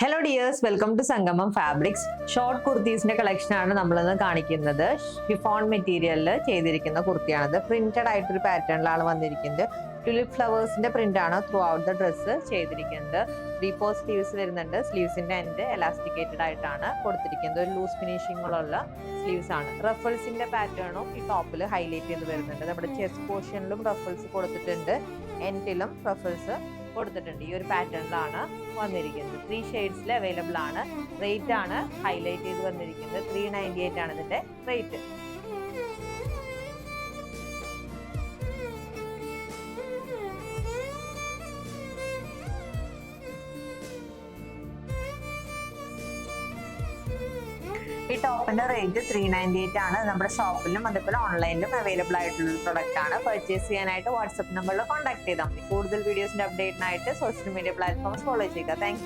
Hello dears, welcome to സംഗമം fabrics. Short കുർത്തീസിന്റെ collection ആണ് നമ്മളിന്ന് കാണിക്കുന്നത്. ഷിഫോൺ മെറ്റീരിയലിൽ ചെയ്തിരിക്കുന്ന കുർത്തിയാണിത്. പ്രിന്റഡ് ആയിട്ടൊരു പാറ്റേണിലാണ് വന്നിരിക്കുന്നത്. ട്യൂലിപ്പ് ഫ്ലവേഴ്സിന്റെ പ്രിന്റ് ആണ് ത്രൂ ഔട്ട് ദ ഡ്രസ്സ് ചെയ്തിരിക്കുന്നത്. 3/4 സ്ലീവ്സ് വരുന്നുണ്ട്. സ്ലീവ്സിന്റെ എൻഡ് എലാസ്റ്റിക്കേറ്റഡ് ആയിട്ടാണ് കൊടുത്തിരിക്കുന്നത്. ഒരു ലൂസ് ഫിനിഷിങ്ങുള്ള സ്ലീവ്സ് ആണ്. റഫിൾസിന്റെ പാറ്റേണും ഈ ടോപ്പിൽ ഹൈലൈറ്റ് ചെയ്ത് വരുന്നുണ്ട്. നമ്മുടെ ചെസ്റ്റ് പോർഷനിലും റഫിൾസ് കൊടുത്തിട്ടുണ്ട്, എൻഡിലും റഫിൾസ് കൊടുത്തിട്ടുണ്ട്. ഈ ഒരു പാറ്റേണിലാണ് വന്നിരിക്കുന്നത്. 3 ഷെയ്ഡ്സിൽ അവൈലബിൾ ആണ്. റേറ്റ് ആണ് ഹൈലൈറ്റ് ചെയ്ത് വന്നിരിക്കുന്നത്. 398 ആണ് ഇതിന്റെ റേറ്റ്. ഈ ടോപ്പിന്റെ റേറ്റ് 398 ആണ്. നമ്മുടെ ഷോപ്പിലും അതേപോലെ ഓൺലൈനിലും അവൈലബിൾ ആയിട്ടുള്ള പ്രൊഡക്റ്റ് ആണ്. പർച്ചേസ് ചെയ്യാനായിട്ട് വാട്സ്ആപ്പ് നമ്പറിൽ കോൺടാക്ട് ചെയ്താൽ മതി. കൂടുതൽ വീഡിയോസിന്റെ അപ്ഡേറ്റിനായിട്ട് സോഷ്യൽ മീഡിയ പ്ലാറ്റ്ഫോംസ് ഫോളോ ചെയ്യുക. താങ്ക്